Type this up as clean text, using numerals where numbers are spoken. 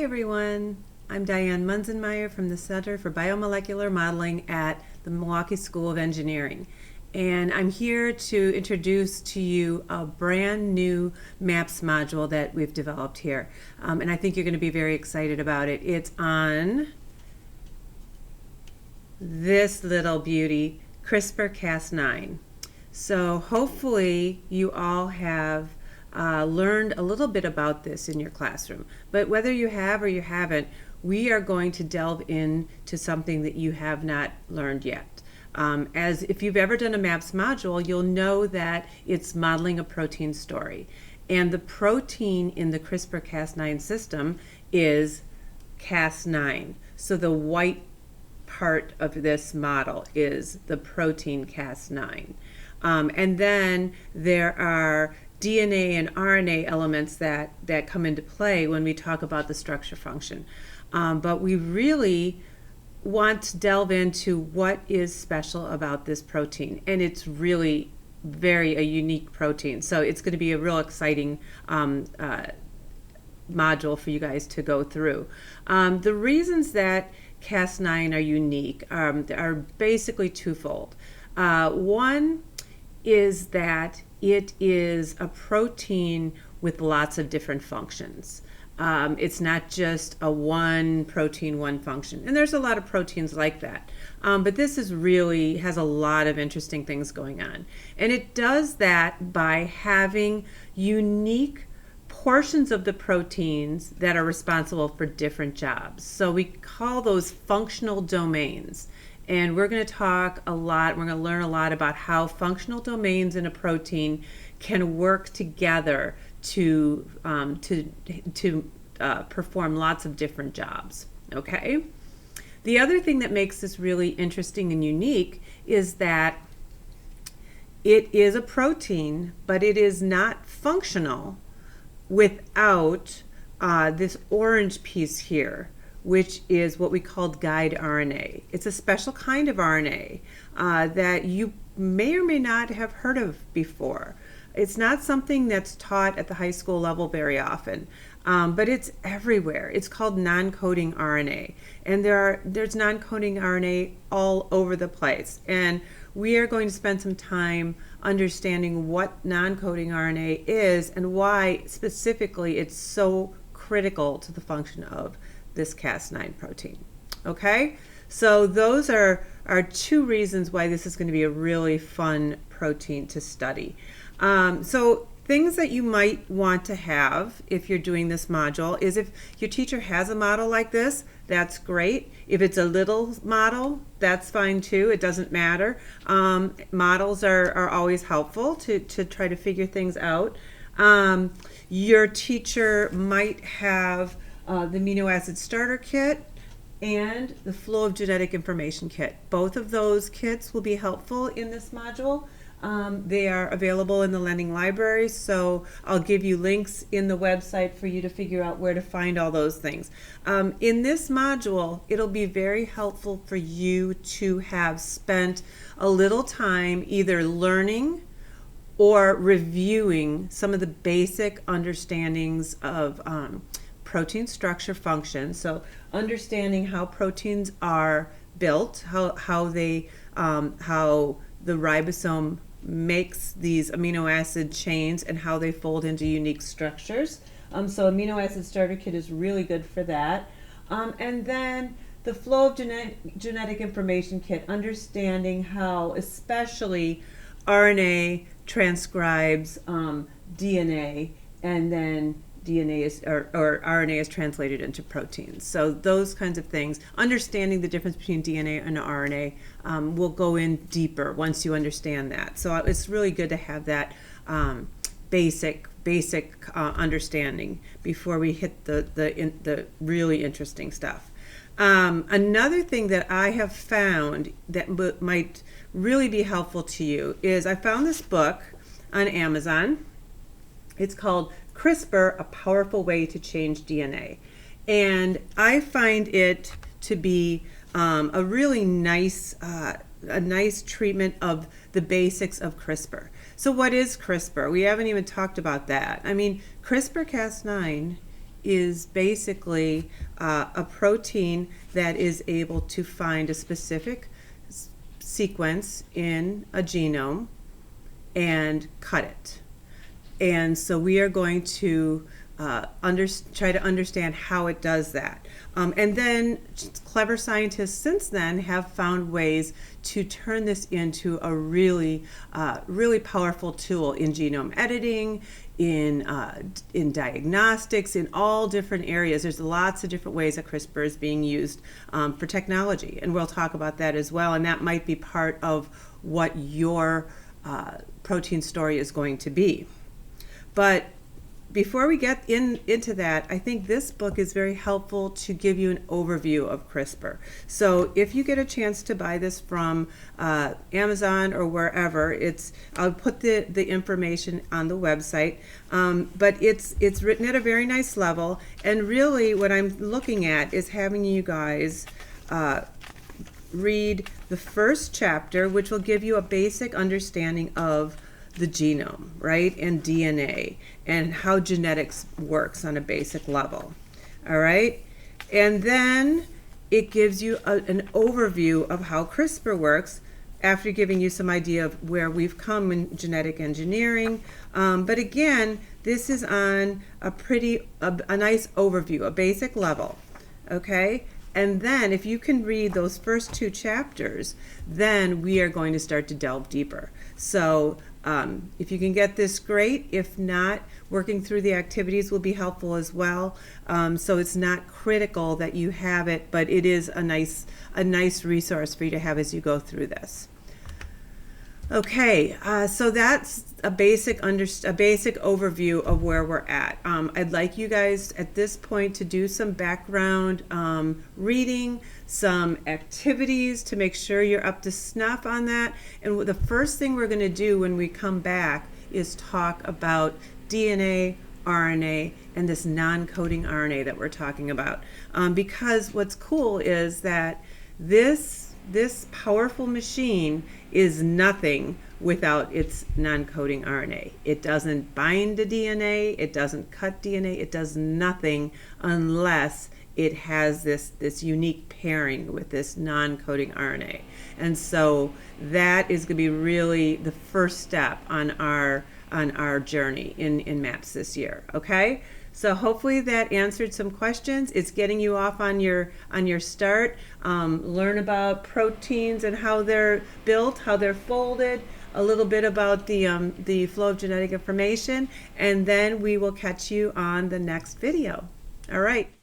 everyone. I'm Diane Munzenmeyer from the Center for Biomolecular Modeling at the Milwaukee School of Engineering. And I'm here to introduce to you a brand new MAPS module that we've developed here. And I think you're going to be very excited about it. It's on this little beauty, CRISPR Cas9. So hopefully you all have learned a little bit about this in your classroom. But whether you have or you haven't, we are going to delve into something that you have not learned yet. As if you've ever done a MAPS module, you'll know that it's modeling a protein story. And the protein in the CRISPR Cas9 system is Cas9. So the white part of this model is the protein Cas9. And then there are DNA and RNA elements that come into play when we talk about the structure function. But we really want to delve into what is special about this protein. And it's really a unique protein. So it's going to be a real exciting module for you guys to go through. The reasons that Cas9 are unique are basically twofold. One is that it is a protein with lots of different functions. It's not just a one protein, one function. And there's a lot of proteins like that. But this is really has a lot of interesting things going on. And it does that by having unique portions of the proteins that are responsible for different jobs. So we call those functional domains. And we're going to talk a lot, we're going to learn a lot about how functional domains in a protein can work together to perform lots of different jobs, okay? The other thing that makes this really interesting and unique is that it is a protein, but it is not functional without this orange piece here, which is what we call guide RNA. It's a special kind of RNA that you may or may not have heard of before. It's not something that's taught at the high school level very often, but it's everywhere. It's called non-coding RNA, and there's non-coding RNA all over the place. And we are going to spend some time understanding what non-coding RNA is and why specifically it's so critical to the function of this Cas9 protein. Okay, so those are two reasons why this is going to be a really fun protein to study. So things that you might want to have if you're doing this module is if your teacher has a model like this, that's great. If it's a little model, that's fine too. It doesn't matter. Models are always helpful to try to figure things out. Your teacher might have the amino acid starter kit and the flow of genetic information kit. Both of those kits will be helpful in this module. They are available in the lending library, so I'll give you links in the website for you to figure out where to find all those things. In this module, it'll be very helpful for you to have spent a little time either learning or reviewing some of the basic understandings of protein structure function. So understanding how proteins are built, how the ribosome makes these amino acid chains and how they fold into unique structures. So amino acid starter kit is really good for that. And then the flow of genetic information kit, understanding how especially RNA transcribes DNA, and then DNA is or RNA is translated into proteins. So those kinds of things, understanding the difference between DNA and RNA will go in deeper once you understand that. So it's really good to have that basic understanding before we hit the really interesting stuff. Another thing that I have found that might really be helpful to you is I found this book on Amazon. It's called CRISPR, A Powerful Way to Change DNA. And I find it to be a really nice treatment of the basics of CRISPR. So what is CRISPR? We haven't even talked about that. I mean, CRISPR Cas9 is basically a protein that is able to find a specific sequence in a genome and cut it. And so we are going to try to understand how it does that. And then clever scientists since then have found ways to turn this into a really powerful tool in genome editing, in diagnostics, in all different areas. There's lots of different ways that CRISPR is being used for technology, and we'll talk about that as well. And that might be part of what your protein story is going to be. But before we get into that, I think this book is very helpful to give you an overview of CRISPR. So if you get a chance to buy this from Amazon or wherever, I'll put the information on the website. But it's written at a very nice level, and really what I'm looking at is having you guys read the first chapter, which will give you a basic understanding of the genome, right, and DNA, and how genetics works on a basic level. All right, and then it gives you an overview of how CRISPR works, after giving you some idea of where we've come in genetic engineering. But again, this is on a nice overview, a basic level. Okay. And then if you can read those first 2 chapters, then we are going to start to delve deeper. So if you can get this, great. If not, working through the activities will be helpful as well. So it's not critical that you have it, but it is a nice resource for you to have as you go through this. Okay, so that's a basic overview of where we're at. I'd like you guys at this point to do some background reading, some activities to make sure you're up to snuff on that. And the first thing we're going to do when we come back is talk about DNA, RNA, and this non-coding RNA that we're talking about. Because what's cool is that this powerful machine is nothing without its non-coding RNA. It doesn't bind to DNA, it doesn't cut DNA, it does nothing unless it has this unique pairing with this non-coding RNA. And so that is going to be really the first step on our journey in MAPS this year. Okay? So hopefully that answered some questions. It's getting you off on your start. Learn about proteins and how they're built, how they're folded, a little bit about the flow of genetic information, and then we will catch you on the next video. All right.